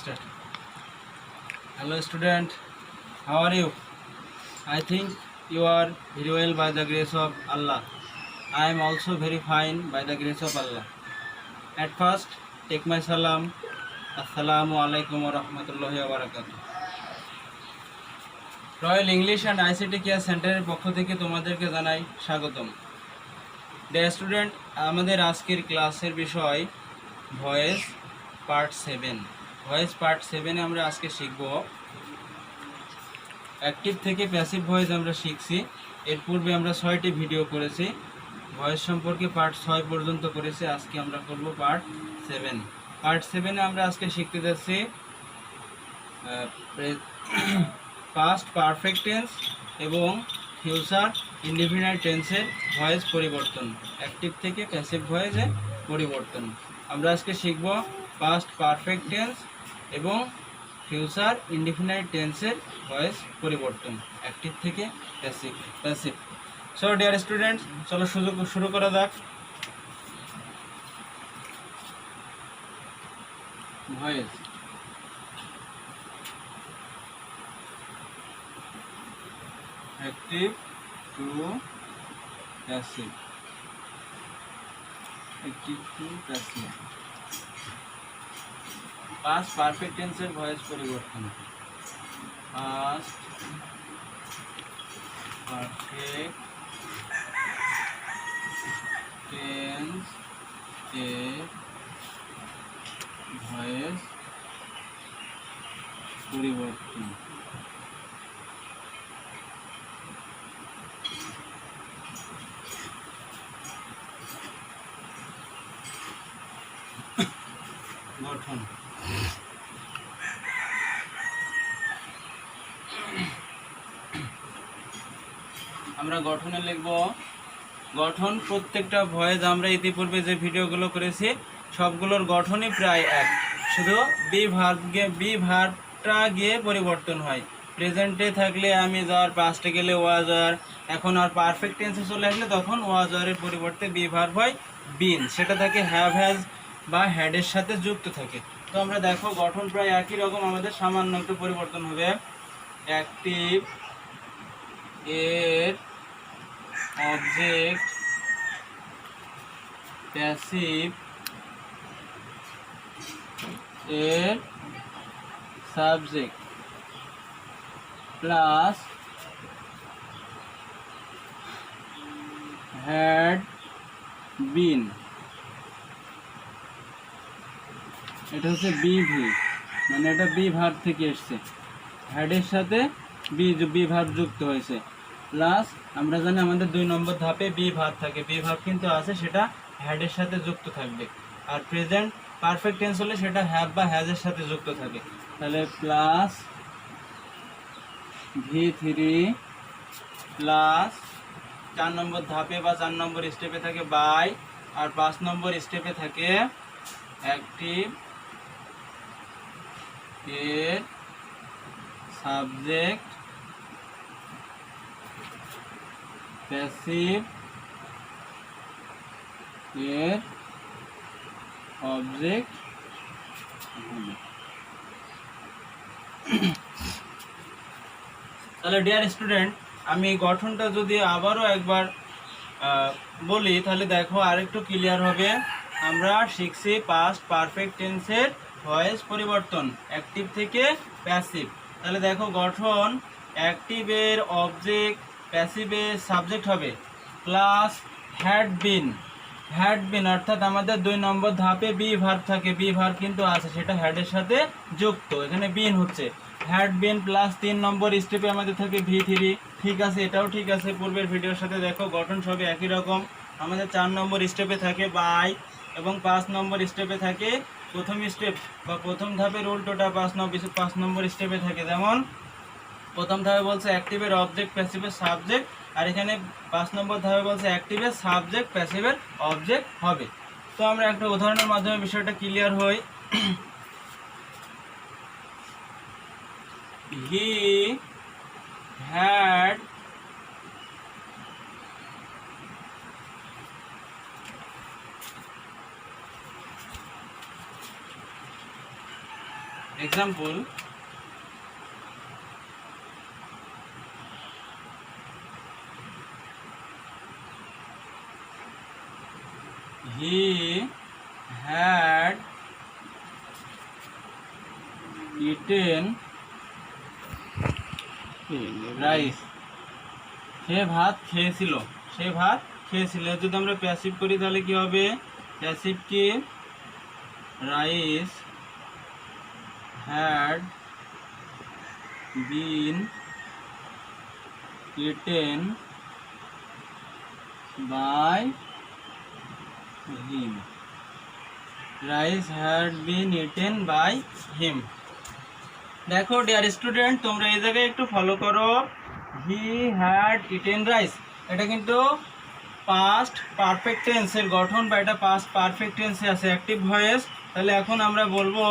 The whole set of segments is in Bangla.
start. Hello student, how are you? I think you are very well by the grace of Allah. I am also very fine by the grace of Allah. At first, take my salam. Assalamu alaikum wa rahmatullahi wa barakatuh. Royal English and ICT care সেন্টারের পক্ষ থেকে তোমাদেরকে জানাই স্বাগতম। ডিয়ার স্টুডেন্ট, আমাদের আজকের ক্লাসের বিষয় ভয়েস পার্ট 7। ভয়েস পার্ট 7-এ আমরা আজকে শিখব অ্যাক্টিভ থেকে প্যাসিভ ভয়েস আমরা শিখছি। এর পূর্বে আমরা 6টি ভিডিও করেছি, ভয়েস সম্পর্কে পার্ট 6 পর্যন্ত করেছি। আজকে আমরা করব পার্ট 7। পার্ট 7-এ আমরা আজকে শিখতে যাচ্ছি পাস্ট পারফেক্ট টেন্স এবং ফিউচার ইনডিফিনাইট টেন্সের ভয়েস পরিবর্তন, অ্যাক্টিভ থেকে প্যাসিভ ভয়েসে পরিবর্তন। আমরা আজকে শিখব পাস্ট পারফেক্ট টেন্স এবং ফিউচার ইনডিফিনাইট টেন্সের ভয়েস পরিবর্তন, অ্যাক্টিভ থেকে প্যাসিভ। সো ডিয়ার স্টুডেন্টস, চলো শুরু করা যাক। Voice active to passive, active to passive, past perfect tense এর ভয়েস পরিবর্তন। past perfect tense এর ভয়েস পরিবর্তন। গঠন আমরা গঠনে লিখব গঠন। প্রত্যেকটা ভয়েস আমরা ইতিপূর্বে যে ভিডিওগুলো করেছি সবগুলোর গঠনই প্রায় এক, শুধু বি ভার্বটা গিয়ে পরিবর্তন হয়। প্রেজেন্টে থাকলে আমি যাওয়ার, পাস্টে গেলে ওয়াজ আর, এখন আর পারফেক্ট টেন্সে চলে আসলে তখন ওয়াজ আরের পরিবর্তে বি ভার্ব হয় বিন, সেটা থাকে হ্যাভ হ্যাজ বা হ্যাডের সাথে যুক্ত থাকে। তো আমরা দেখো গঠন প্রায় একই রকম, আমাদের সামান্য একটু পরিবর্তন হবে। অ্যাক্টিভ এর অবজেক্ট, প্যাসিভ এর সাবজেক্ট প্লাস হ্যাড বিন, এটা হচ্ছে বিভি, মানে এটা বি ভার্ব থেকে এসছে, হ্যাডের সাথে বি ভার্ব যুক্ত হয়েছে। প্লাস আমরা জানি আমাদের 2 নম্বর ধাপে বি ভার্ব থাকে, বি ভার্ব কিন্তু আছে, সেটা হ্যাডের সাথে যুক্ত থাকবে। আর প্রেজেন্ট পারফেক্ট টেন্স হলে সেটা হ্যাভ বা হ্যাজের সাথে যুক্ত থাকে। তাহলে প্লাস V3 প্লাস 4 নম্বর ধাপে বা 4 নম্বর স্টেপে থাকে বাই, আর 5 নম্বর স্টেপে থাকে অ্যাক্টিভ এর সাবজেক্ট, প্যাসিভ এর অবজেক্ট। তাহলে ডিয়ার স্টুডেন্ট, আমি গঠনটা যদি আবারও একবার বলি তাহলে দেখো আরেকটু ক্লিয়ার হবে। আমরা শিখছি পাস্ট পারফেক্ট টেন্সের ভয়েস পরিবর্তন, অ্যাক্টিভ থেকে প্যাসিভ। তাহলে দেখো গঠন অ্যাক্টিভের অবজেক্ট, প্যাসিভের সাবজেক্ট হবে, প্লাস হ্যাড বিন অর্থাৎ আমাদের 2 নম্বর ধাপে বি ভার্ব থাকে, বি ভার্ব কিন্তু আছে, সেটা হ্যাডের সাথে যুক্ত, এখানে বিন হচ্ছে হ্যাড বিন। প্লাস 3 নম্বর স্টেপে আমাদের থাকে V3, ঠিক আছে, এটাও ঠিক আছে, পূর্বের ভিডিওর সাথে দেখো গঠন সবই একই রকম। আমাদের 4 নম্বর স্টেপে থাকে বাই, এবং 5 নম্বর স্টেপে থাকে প্রথম স্টেপ বা প্রথম ধাপের উল্টোটা 5 নম্বর স্টেপে থাকে। যেমন প্রথম ধাপে বলছে অ্যাক্টিভের অবজেক্ট, প্যাসিভের সাবজেক্ট, আর এখানে 5 নম্বর ধাপে বলছে অ্যাক্টিভের সাবজেক্ট, প্যাসিভের অবজেক্ট হবে। তো আমরা একটা উদাহরণের মাধ্যমে বিষয়টা ক্লিয়ার হই। He had example, he had eaten rice, সে ভাত খেয়েছিল, সে ভাত খেয়েছিল। যদি আমরা প্যাসিভ করি তাহলে কি হবে? প্যাসিভ কি? Rice had been eaten by him, rice had been eaten by him। দেখো ডিয়ার স্টুডেন্ট, তোমরা এই জায়গায় একটু ফলো করো। হি হ্যাড ইটেন রাইস, এটা কিন্তু পাস্ট পারফেক্ট টেন্সের গঠন, বা এটা পাস্ট পারফেক্ট টেন্সে আছে, অ্যাক্টিভ ভয়েস। তাহলে এখন আমরা বলবো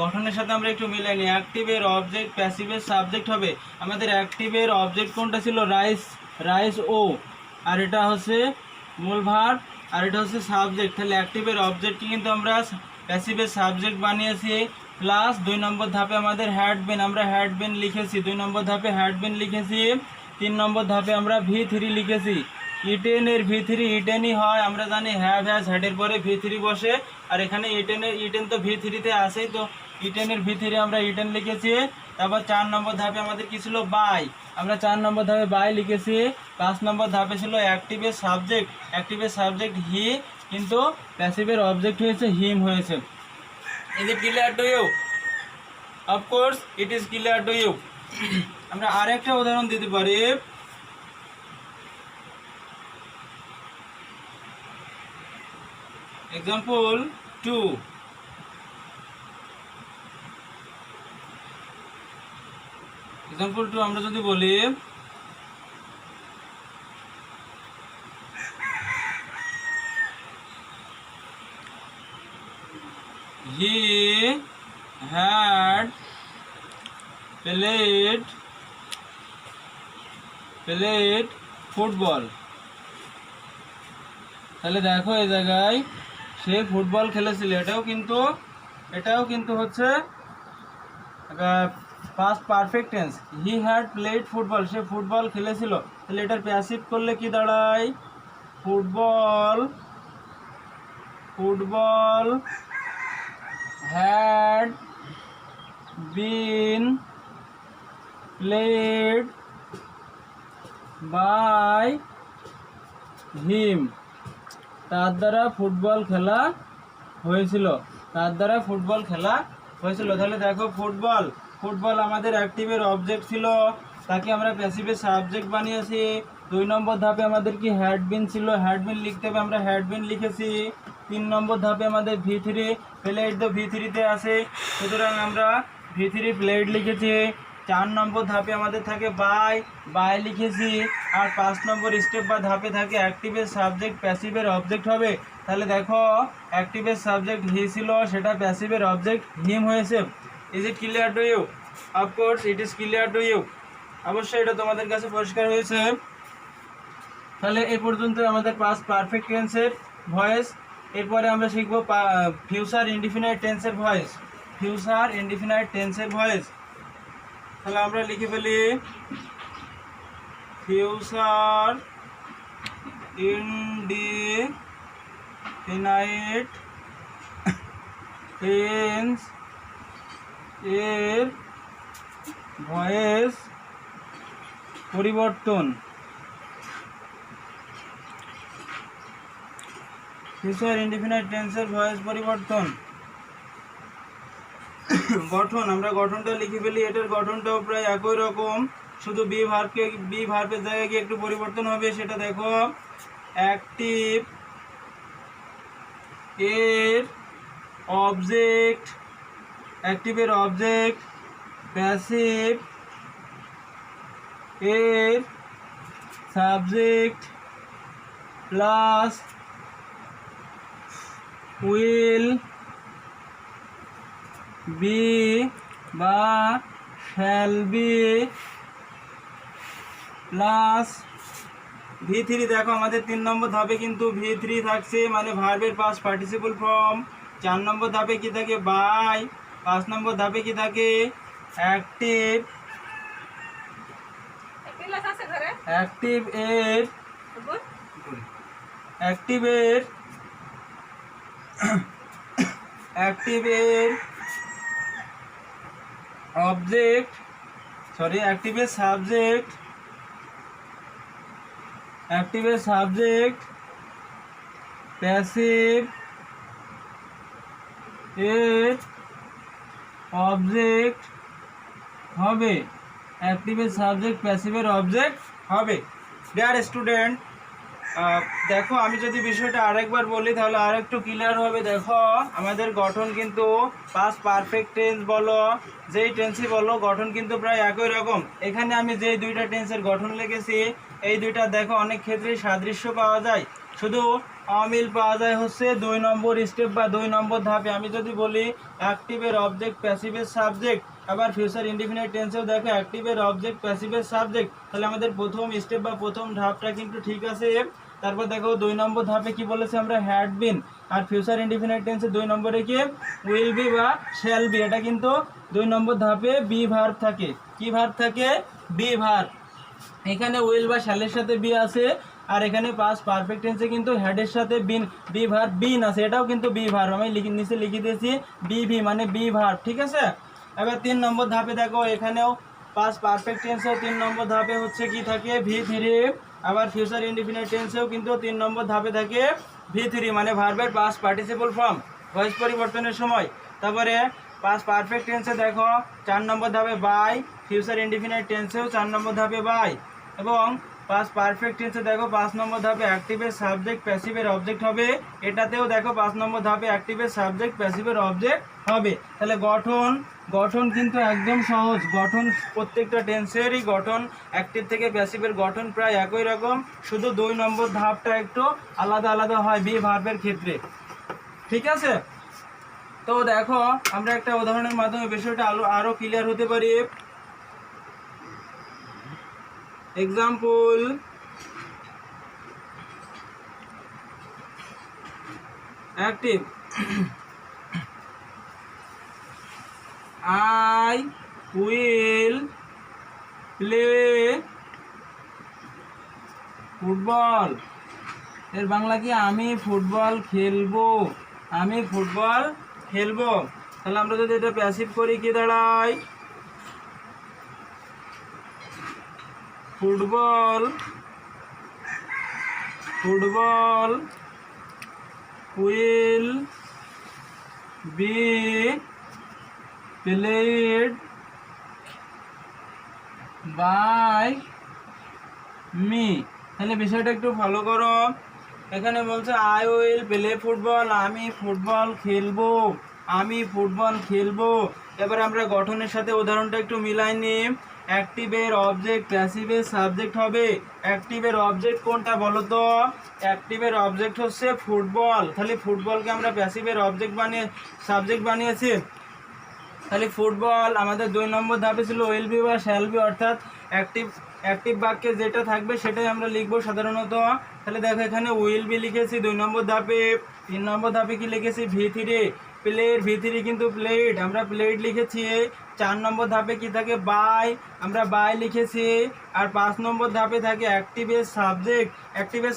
গঠনের সাথে আমরা একটু মিলাই নিই। অ্যাক্টিভের অবজেক্ট, প্যাসিভের সাবজেক্ট হবে। আমাদের অ্যাক্টিভের অবজেক্ট কোনটা ছিল? রাইস, রাইস ও, আর এটা হচ্ছে মূল ভার্ব, আর এটা হচ্ছে সাবজেক্ট। তাহলে অ্যাক্টিভের অবজেক্টকে কিন্তু আমরা প্যাসিভের সাবজেক্ট বানিয়েছি। প্লাস 2 নম্বর ধাপে আমাদের হ্যাড বিন, আমরা হ্যাড বিন লিখেছি। 2 নম্বর ধাপে হ্যাড বিন লিখেছি। 3 নম্বর ধাপে আমরা V3 লিখেছি। ইটেনের V3 ইটেনই হয়, আমরা জানি হ্যাভ হ্যাজ হ্যাডের পরে V3 বসে, আর এখানে ইটেন তো V3-তে আসেই, তো ইটেনের V3 আমরা ইটেন লিখেছি। তারপর 4 নম্বর ধাপে আমাদের কি ছিল? বাই, আমরা 4 নম্বর ধাপে বাই লিখেছি। 5 নম্বর ধাপে ছিল অ্যাক্টিভের সাবজেক্ট, অ্যাক্টিভের সাবজেক্ট হি, কিন্তু প্যাসিভের অবজেক্ট হয়েছে হিম হয়েছে। Is it clear to you? Of course it is clear to you. আমরা আরেকটা উদাহরণ দিতে পারি। এক্সাম্পল 2, এক্সাম্পল 2 আমরা যদি বলি he had played ফুটবল। তাহলে দেখো এই জায়গায় সে ফুটবল খেলেছিল, এটাও কিন্তু হচ্ছে past perfect tense. He had played football, say football খেলেছিল। তাহলে এটার প্যাসিভ করলে কি দাঁড়ায়? Football had been played by him, তার দ্বারা ফুটবল খেলা হয়েছিল, তার দ্বারা ফুটবল খেলা হয়েছিল। তাহলে দেখো ফুটবল আমাদের অ্যাক্টিভের অবজেক্ট ছিল, তাকে আমরা প্যাসিভের সাবজেক্ট বানিয়েছি। 2 নম্বর ধাপে আমাদের কি হ্যাড বিন ছিল, হ্যাড বিন লিখতে হবে, আমরা হ্যাড বিন লিখেছি। 3 নম্বর ধাপে আমাদের V3 প্লেড, তো V3-তে আছে, সুতরাং আমরা V3 প্লেড লিখেছি। 4 নম্বর ধাপে আমাদের থাকে বাই লিখেছি। আর 5 নম্বর স্টেপ বা ধাপে থাকে অ্যাক্টিভের সাবজেক্ট প্যাসিভের অবজেক্ট হবে। তাহলে দেখো অ্যাক্টিভের সাবজেক্ট হি ছিল, সেটা প্যাসিভের অবজেক্ট হিম হয়েছে। Is it clear to you? Of course it is clear to you. অবশ্যই এটা তোমাদের কাছে পরিষ্কার হয়েছে। তাহলে এই পর্যন্ত আমাদের পাস্ট পারফেক্ট টেন্সের ভয়েস। এরপরে আমরা শিখব ফিউচার ইনডিফিনাইট টেন্সের ভয়েস। ফিউচার ইনডিফিনাইট টেন্সের ভয়েস, তাহলে আমরা লিখে ফেলি ফিউচার ইনডিফিনাইট টেন্স এর ভয়েস পরিবর্তন। ফিউচার ইনডিফিনাইট টেন্সের ভয়েস পরিবর্তন। গঠন, আমরা গঠনটা লিখে ফেলি। এটার গঠনটাও প্রায় একই রকম, শুধু বি ভার্বের জায়গায় গিয়ে একটু পরিবর্তন হবে। সেটা দেখো, অ্যাক্টিভ এর অবজেক্ট, অ্যাক্টিভের অবজেক্ট, প্যাসিভ এর সাবজেক্ট, প্লাস উইল বি বা শ্যাল বি, প্লাস V3। দেখো আমাদের 3 নম্বর ধাপে কিন্তু V3 থাকছে, মানে ভার্বের পাস্ট পার্টিসিপল ফর্ম। 4 নম্বর ধাপে কি থাকে? বাই। 5 নম্বর ধাপে কি থাকে অ্যাক্টিভ অ্যাক্টিভ এর অ্যাক্টিভ এর অ্যাক্টিভ এর অবজেক্ট অ্যাক্টিভ এর সাবজেক্ট প্যাসিভ এর অবজেক্ট হবে অ্যাক্টিভের সাবজেক্ট প্যাসিভের অবজেক্ট হবে। ডিয়ার স্টুডেন্ট, দেখো আমি যদি বিষয়টা আরেকবার বলি তাহলে আরেকটু ক্লিয়ার হবে। দেখো আমাদের গঠন কিন্তু পাস্ট পারফেক্ট টেন্স বলো যেই টেন্সই বলো গঠন কিন্তু প্রায় একই রকম। এখানে আমি যেই দুইটা টেন্সের গঠন লিখেছি এই দুইটা দেখো অনেক ক্ষেত্রেই সাদৃশ্য পাওয়া যায়, শুধু অমিল পাওয়া যায় হচ্ছে 2 নম্বর স্টেপ বা 2 নম্বর ধাপে। আমি যদি বলি অ্যাক্টিভের অবজেক্ট প্যাসিভের সাবজেক্ট, আবার ফিউচার ইনডিফিনিট টেন্সেও দেখো অ্যাক্টিভের অবজেক্ট প্যাসিভের সাবজেক্ট, তাহলে আমাদের প্রথম স্টেপ বা প্রথম ধাপটা কিন্তু ঠিক আছে। তারপর দেখো 2 নম্বর ধাপে কি বলেছে আমরা হ্যাড বিন, আর ফিউচার ইনডিফিনিট টেন্সে 2 নম্বরে কি উইল বি বা শ্যাল বি, এটা কিন্তু 2 নম্বর ধাপে বি ভার্ব থাকে। কি ভার্ব থাকে? Be verb. এখানে উইল বা শ্যালের সাথে বি আছে, আর এখানে পাস্ট পারফেক্ট টেন্সে কিন্তু হেডের সাথে বিন বি ভার্ব বিন আছে, এটাও কিন্তু বি ভার্ব। আমি নিচে লিখে দিয়েছি বি মানে বি ভার্ব, ঠিক আছে। এবার 3 নম্বর ধাপে দেখো এখানেও পাস্ট পারফেক্ট টেন্সেও 3 নম্বর ধাপে হচ্ছে কি থাকে V3, আবার ফিউচার ইনডিফিনিট টেন্সেও কিন্তু 3 নম্বর ধাপে থাকে V3 মানে ভার্বের পাস্ট পার্টিসিপল ফর্ম ভয়েস পরিবর্তনের সময়। তারপরে পাস্ট পারফেক্ট টেন্সে দেখো 4 নম্বর ধাপে বাই, ফিউচার ইনডিফিনিট টেন্সেও 4 নম্বর ধাপে বাই, এবং পাস্ট পারফেক্ট টেন্সে দেখো 5 নম্বর ধাপে অ্যাক্টিভের সাবজেক্ট প্যাসিভের অবজেক্ট হবে, এটাতেও দেখো 5 নম্বর ধাপে অ্যাক্টিভের সাবজেক্ট প্যাসিভের অবজেক্ট হবে। তাহলে গঠন কিন্তু একদম সহজ। গঠন প্রত্যেকটা টেন্সেরই গঠন অ্যাক্টিভ থেকে প্যাসিভের গঠন প্রায় একই রকম, শুধু 2 নম্বর ধাপটা একটু আলাদা হয় বি ভার্বের ক্ষেত্রে, ঠিক আছে। তো দেখো আমরা একটা উদাহরণের মাধ্যমে বিষয়টা আরো ক্লিয়ার হতে পারি। Example, active I will play football. এর বাংলা কি? আমি ফুটবল খেলবো। তাহলে আমরা যদি এটা প্যাসিভ করি কি দাঁড়ায়? Football will be played by me। তাহলে বিষয়টা একটু ফলো করো। এখানে বলছে আই উইল প্লে ফুটবল, আমি ফুটবল খেলবো। এবার আমরা গঠনের সাথে উদাহরণটা একটু মিলাই নিই। অ্যাক্টিভের অবজেক্ট প্যাসিভের সাবজেক্ট হবে। অ্যাক্টিভের অবজেক্ট কোনটা বলো তো? অ্যাক্টিভের অবজেক্ট হচ্ছে ফুটবল। তাহলে ফুটবলকে আমরা প্যাসিভের সাবজেক্ট বানিয়েছি। তাহলে ফুটবল আমাদের 2 নম্বর ধাপে ছিল উইল বি বা শ্যাল বি, অর্থাৎ অ্যাক্টিভ বাক্যে যেটা থাকবে সেটাই আমরা লিখবো সাধারণত। তাহলে দেখো এখানে উইল বি লিখেছি 2 নম্বর ধাপে। 3 নম্বর ধাপে কি লিখেছি? V3 প্লেড, V3 কিন্তু প্লেড, আমরা প্লেড লিখেছি। 4 নম্বর ধাপে কি থাকে? বাই, আমরা বাই লিখেছি। আর 5 নম্বর ধাপে থাকে অ্যাক্টিভের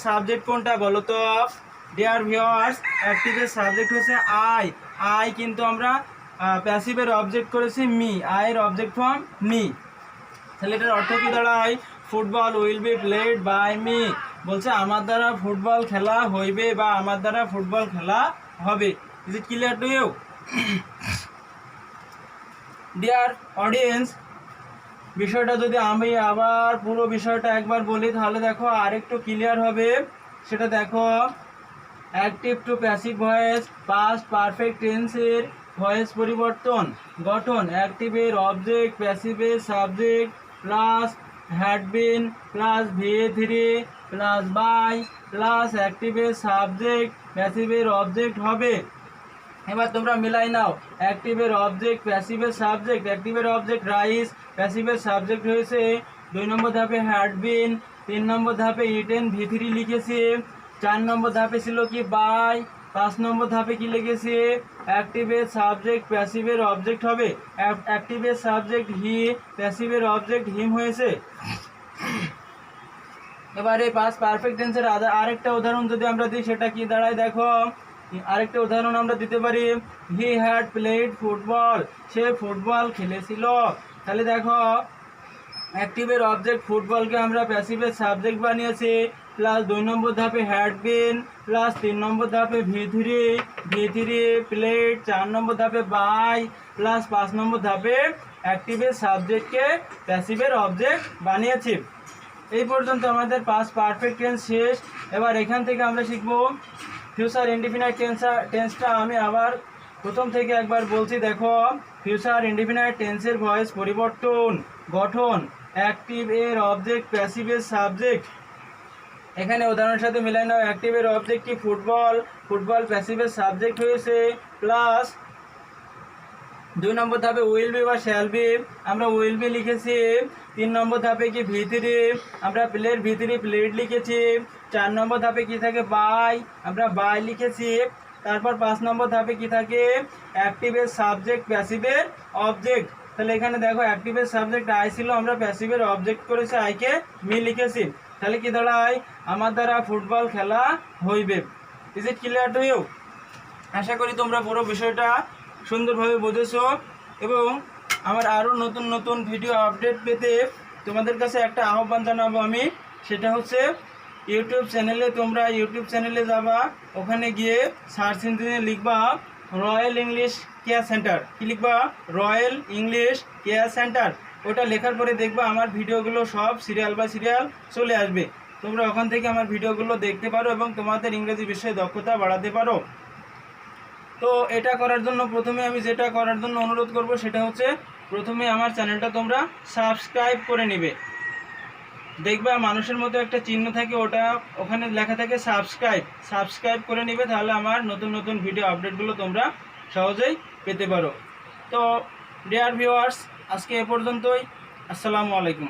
সাবজেক্ট কোনটা বলো তো? ডিয়ার ভিউয়ার্স, অ্যাক্টিভের সাবজেক্ট হচ্ছে আই কিন্তু আমরা প্যাসিভের অবজেক্ট করেছি মি, আয়ের অবজেক্ট ফর্ম মি। তাহলে এটার অর্থ কি দাঁড়ায়? Football will be played by me, বলছে আমার দ্বারা ফুটবল খেলা হইবে বা আমার দ্বারা ফুটবল খেলা হবে। Is it clear to you? Dear audience, বিষয়টা যদি আমি আবার পুরো বিষয়টা একবার বলি তাহলে দেখো আরেকটু ক্লিয়ার হবে। সেটা দেখো, active to passive voice past perfect টেন্সের ভয়েস পরিবর্তন গঠন অ্যাক্টিভের অবজেক্ট প্যাসিভের subject plus had been plus V3 plus by plus অ্যাক্টিভের সাবজেক্ট প্যাসিভের অবজেক্ট হবে। এবার তোমরা মিলাই নাও, অ্যাক্টিভের অবজেক্ট প্যাসিভের সাবজেক্ট, অ্যাক্টিভের অবজেক্ট রাইস, প্যাসিভের সাবজেক্ট হয়েছে 2 নম্বর ধাপে হ্যাড বিন, 3 নম্বর ধাপে ইটেন V3 লিখেছি, 4 নম্বর ধাপে ছিল কি বাই, 5 নম্বর ধাপে কি লিখেছি অ্যাক্টিভের সাবজেক্ট প্যাসিভের অবজেক্ট হবে। অ্যাক্টিভের সাবজেক্ট হি, প্যাসিভের অবজেক্ট হিম হয়েছে। এবারে পাস্ট পারফেক্ট টেন্সের আরেকটা উদাহরণ যদি আমরা দিই সেটা কি দাঁড়ায় দেখো। আরেকটা উদাহরণ আমরা দিতে পারি, he had played football, say football খেলেছিল। তাহলে দেখো অ্যাক্টিভের অবজেক্ট ফুটবলকে আমরা প্যাসিভের সাবজেক্ট বানিয়েছি, প্লাস 2 নম্বর ধাপে হ্যাড বিন, প্লাস 3 নম্বর ধাপে ভি থ্রি প্লেড, 4 নম্বর ধাপে বাই, প্লাস 5 নম্বর ধাপে অ্যাক্টিভের সাবজেক্টকে প্যাসিভের অবজেক্ট বানিয়েছি। এই পর্যন্ত আমাদের পাস্ট পারফেক্ট টেন্স শেষ। এবার এখান থেকে আমরা শিখব ফিউচার ইনডিফিনাইট টেন্সটা। আমি আবার প্রথম থেকে একবার বলছি, দেখো ফিউচার ইনডিফিনাইট টেন্সের ভয়েস পরিবর্তন, গঠন, অ্যাক্টিভ এর অবজেক্ট প্যাসিভের সাবজেক্ট। এখানে উদাহরণের সাথে মিলাই নাও, অ্যাক্টিভের অবজেক্ট কি ফুটবল, ফুটবল প্যাসিভের সাবজেক্ট হয়েছে, প্লাস 2 নম্বর ধাপে উইল বি বা শ্যাল বি, আমরা উইল বি লিখেছি। 3 নম্বর ধাপে কি ভি3, আমরা ভি3 প্লেট লিখেছি। 4 নম্বর ধাপে কি থাকে বাই, আমরা বাই লিখেছি। তারপর 5 নম্বর ধাপে কি থাকে অ্যাক্টিভের সাবজেক্ট প্যাসিভের অবজেক্ট। তাহলে এখানে দেখো অ্যাক্টিভের সাবজেক্ট আই ছিল, আমরা প্যাসিভের অবজেক্ট করেছি আইকে মি লিখেছি। তাহলে কি দাঁড়ায়, আমার দ্বারা ফুটবল খেলা হইবে। Is it clear to you? আশা করি তোমরা পুরো বিষয়টা সুন্দরভাবে বুঝেছো। এবং আমার আরও নতুন নতুন ভিডিও আপডেট পেতে তোমাদের কাছে একটা আহ্বান জানাবো আমি, সেটা হচ্ছে ইউটিউব চ্যানেলে, তোমরা ইউটিউব চ্যানেলে যাবা, ওখানে গিয়ে সার্চ ইঞ্জিনে লিখবা রয়্যাল ইংলিশ কেয়ার সেন্টার। কি লিখবা? Royal English care centre. ওটা লেখার পরে দেখবা আমার ভিডিওগুলো সব সিরিয়াল বাই সিরিয়াল চলে আসবে। তোমরা ওখান থেকে আমার ভিডিওগুলো দেখতে পারো এবং তোমাদের ইংরেজি বিষয়ে দক্ষতা বাড়াতে পারো। তো এটা করার জন্য প্রথমে আমি যেটা করার জন্য অনুরোধ করব সেটা হচ্ছে, প্রথমে আমার চ্যানেলটা তোমরা সাবস্ক্রাইব করে নেবে। দেখবে মানুষের মতো একটা চিহ্ন থাকে, ওটা ওখানে লেখা থাকে সাবস্ক্রাইব করে নেবে, তাহলে আমার নতুন নতুন ভিডিও আপডেটগুলো তোমরা সহজেই পেতে পারো। তো ডিয়ার ভিউয়ার্স, আজকে এ পর্যন্তই। আসসালামু আলাইকুম।